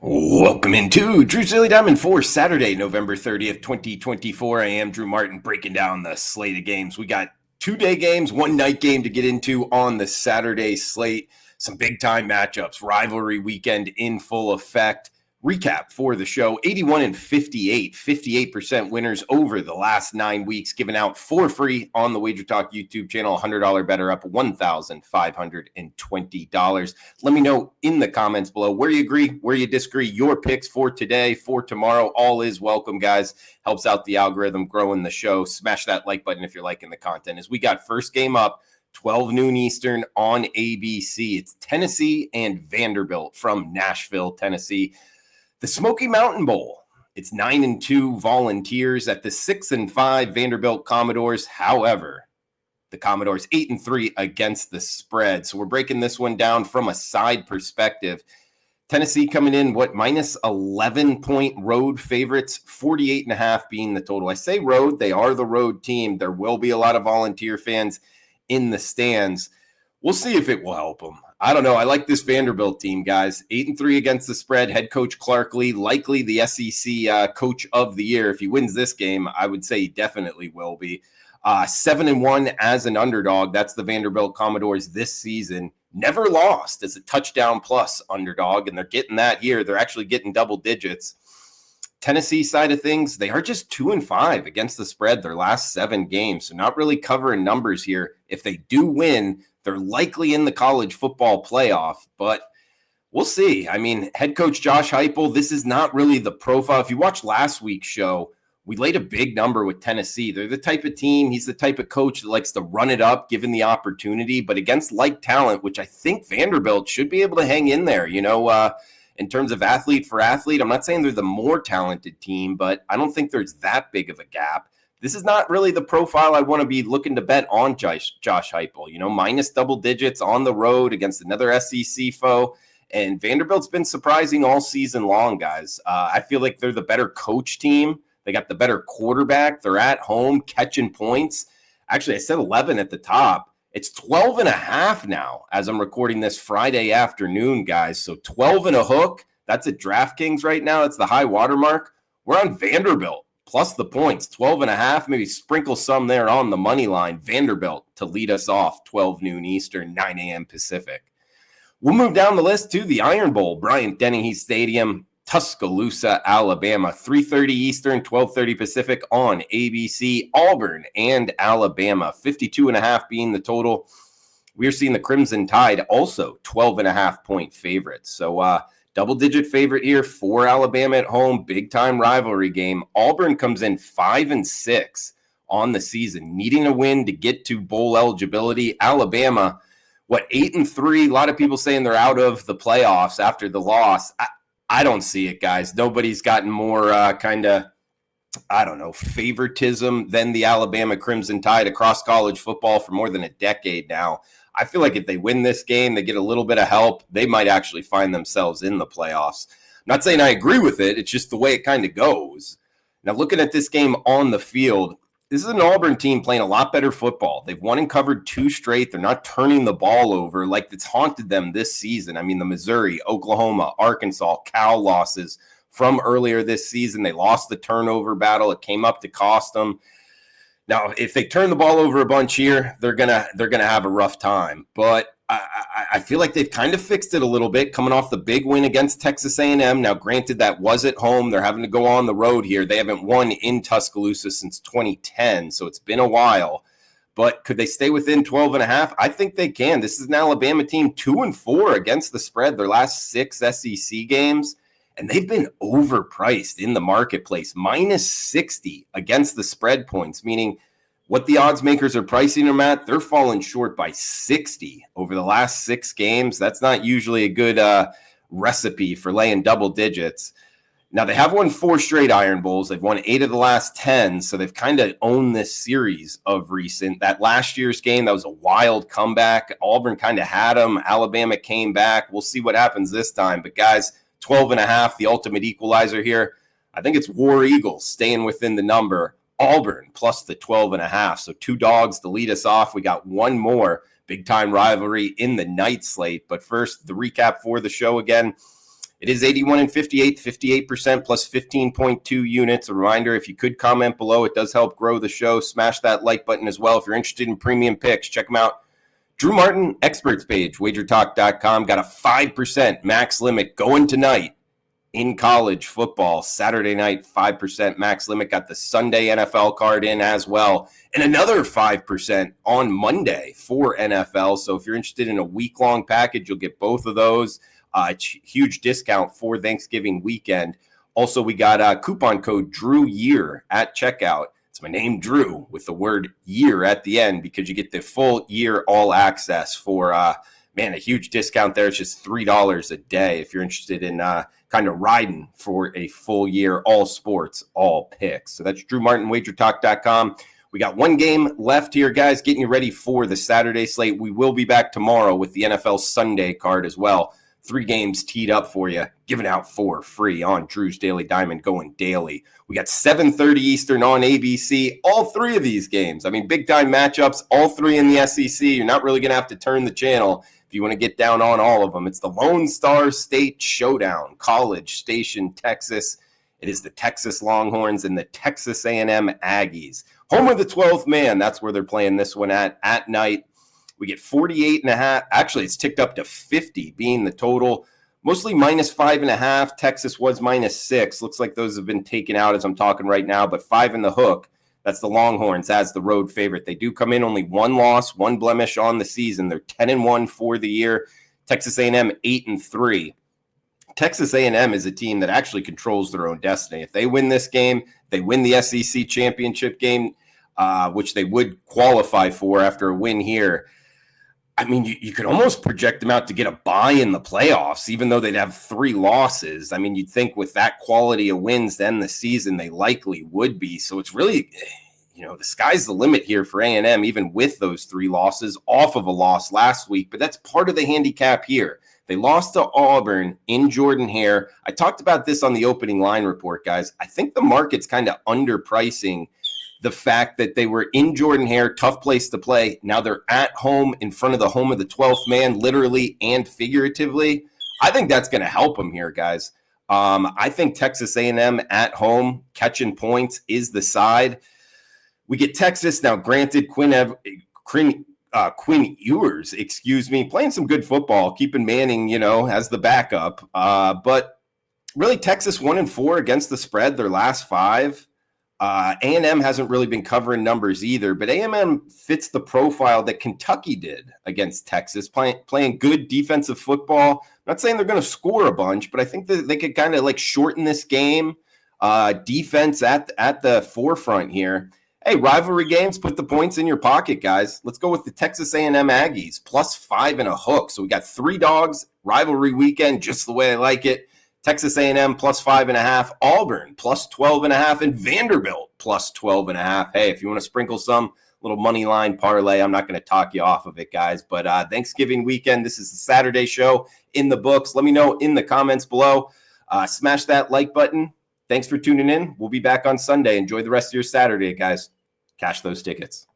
Welcome into Drew Silly Diamond for Saturday, November 30th, 2024. I am Drew Martin breaking down the slate of games. We got 2-day games, one night game to get into on the Saturday slate. Some big time matchups, rivalry weekend in full effect. Recap for the show, 81 and 58, 58% winners over the last 9 weeks, given out for free on the WagerTalk YouTube channel. $100 better up, $1,520. Let me know in the comments below where you agree, where you disagree, your picks for today, for tomorrow. All is welcome, guys. Helps out the algorithm, growing the show. Smash that like button if you're liking the content. As we got first game up, 12 noon Eastern on ABC. It's Tennessee and Vanderbilt from Nashville, Tennessee. The Smoky Mountain Bowl. It's 9-2 Volunteers at the 6-5 Vanderbilt Commodores. However, the Commodores 8-3 against the spread. So we're breaking this one down from a side perspective. Tennessee coming in, minus 11-point road favorites, 48.5 being the total. I say road, they are the road team. There will be a lot of Volunteer fans in the stands. We'll see if it will help them. I don't know. I like this Vanderbilt team, guys. 8-3 against the spread. Head coach Clark Lee, likely the SEC coach of the year. If he wins this game, I would say he definitely will be. 7-1 as an underdog. That's the Vanderbilt Commodores this season. Never lost as a touchdown plus underdog, and they're getting that here. They're actually getting double digits. Tennessee side of things, they are just 2-5 against the spread their last 7 games. So not really covering numbers here. If they do win, they're likely in the college football playoff, but we'll see. I mean, head coach Josh Heupel, this is not really the profile. If you watched last week's show, we laid a big number with Tennessee. They're the type of team, he's the type of coach that likes to run it up, given the opportunity, but against like talent, which I think Vanderbilt should be able to hang in there, in terms of athlete for athlete. I'm not saying they're the more talented team, but I don't think there's that big of a gap. This is not really the profile I want to be looking to bet on Josh Heupel. Minus double digits on the road against another SEC foe. And Vanderbilt's been surprising all season long, guys. I feel like they're the better coach team. They got the better quarterback. They're at home catching points. Actually, I said 11 at the top. It's 12.5 now as I'm recording this Friday afternoon, guys. So 12 and a hook. That's at DraftKings right now. It's the high watermark. We're on Vanderbilt plus the points, 12.5. Maybe sprinkle some there on the money line. Vanderbilt to lead us off, 12 noon Eastern, 9 a.m. Pacific. We'll move down the list to the Iron Bowl, Bryant-Denny Stadium, Tuscaloosa, Alabama, 3:30 Eastern, 12:30 Pacific on ABC. Auburn and Alabama, 52.5 being the total. We're seeing the Crimson Tide also 12.5 point favorites. So double-digit favorite here for Alabama at home, big-time rivalry game. Auburn comes in 5-6 on the season, needing a win to get to bowl eligibility. Alabama, 8-3? A lot of people saying they're out of the playoffs after the loss. I don't see it, guys. Nobody's gotten more favoritism than the Alabama Crimson Tide across college football for more than a decade now. I feel like if they win this game, they get a little bit of help, they might actually find themselves in the playoffs. I'm not saying I agree with it. It's just the way it kind of goes. Now, looking at this game on the field, this is an Auburn team playing a lot better football. They've won and covered 2 straight. They're not turning the ball over like it's haunted them this season. I mean, the Missouri, Oklahoma, Arkansas, Cal losses from earlier this season. They lost the turnover battle. It came up to cost them. Now, if they turn the ball over a bunch here, they're gonna have a rough time. But I feel like they've kind of fixed it a little bit, coming off the big win against Texas A&M. Now, granted, that was at home. They're having to go on the road here. They haven't won in Tuscaloosa since 2010, so it's been a while. But could they stay within 12.5? I think they can. This is an Alabama team 2-4 against the spread their last 6 SEC games. And they've been overpriced in the marketplace, minus 60 against the spread points, meaning what the odds makers are pricing them at, they're falling short by 60 over the last 6 games. That's not usually a good recipe for laying double digits. Now, they have won 4 straight Iron Bowls. They've won 8 of the last 10, so they've kind of owned this series of recent. That last year's game, that was a wild comeback. Auburn kind of had them. Alabama came back. We'll see what happens this time. But, guys, 12.5, the ultimate equalizer here. I think it's War Eagles staying within the number. Auburn plus the 12.5. So 2 dogs to lead us off. We got one more big time rivalry in the night slate. But first, the recap for the show again. It is 81 and 58, 58% plus 15.2 units. A reminder, if you could comment below, it does help grow the show. Smash that like button as well. If you're interested in premium picks, check them out. Drew Martin experts page, WagerTalk.com, got a 5% max limit going tonight in college football. Saturday night, 5% max limit. Got the Sunday NFL card in as well. And another 5% on Monday for NFL. So if you're interested in a week-long package, you'll get both of those. Huge discount for Thanksgiving weekend. Also, we got coupon code DREWYEAR at checkout. It's my name, Drew, with the word year at the end, because you get the full year all access for, a huge discount there. It's just $3 a day if you're interested in kind of riding for a full year, all sports, all picks. So that's Drew Martin, WagerTalk.com. We got one game left here, guys, getting you ready for the Saturday slate. We will be back tomorrow with the NFL Sunday card as well. 3 games teed up for you, given out for free on Drew's Daily Diamond, going daily. We got 7:30 Eastern on ABC. All 3 of these games, big-time matchups, all 3 in the SEC. You're not really going to have to turn the channel if you want to get down on all of them. It's the Lone Star State Showdown, College Station, Texas. It is the Texas Longhorns and the Texas A&M Aggies. Home of the 12th man, that's where they're playing this one at night. We get 48.5. Actually, it's ticked up to 50 being the total. Mostly -5.5. Texas was -6. Looks like those have been taken out as I'm talking right now, but 5 in the hook. That's the Longhorns as the road favorite. They do come in only 1 loss, 1 blemish on the season. They're 10-1 for the year. Texas A&M 8-3. Texas A&M is a team that actually controls their own destiny. If they win this game, they win the SEC championship game, which they would qualify for after a win here. You could almost project them out to get a bye in the playoffs, even though they'd have 3 losses. You'd think with that quality of wins then the season, they likely would be. So it's really, the sky's the limit here for A&M, even with those 3 losses off of a loss last week. But that's part of the handicap here. They lost to Auburn in Jordan-Hare. I talked about this on the opening line report, guys. I think the market's kind of underpricing the fact that they were in Jordan-Hare, tough place to play. Now they're at home in front of the home of the 12th man, literally and figuratively. I think that's going to help them here, guys. I think Texas A&M at home catching points is the side. We get Texas now. Granted, Quinn Ewers, playing some good football, keeping Manning, as the backup. But really, Texas 1-4 against the spread their last 5. A&M hasn't really been covering numbers either, but A&M fits the profile that Kentucky did against Texas, playing good defensive football. I'm not saying they're going to score a bunch, but I think that they could kind of shorten this game. Defense at the forefront here. Hey, rivalry games, put the points in your pocket, guys. Let's go with the Texas A&M Aggies, +5 and a hook. So we got 3 dogs, rivalry weekend, just the way I like it. Texas A&M +5.5, Auburn +12.5, and Vanderbilt +12.5. Hey, if you want to sprinkle some little money line parlay, I'm not going to talk you off of it, guys. But Thanksgiving weekend, this is the Saturday show in the books. Let me know in the comments below. Smash that like button. Thanks for tuning in. We'll be back on Sunday. Enjoy the rest of your Saturday, guys. Cash those tickets.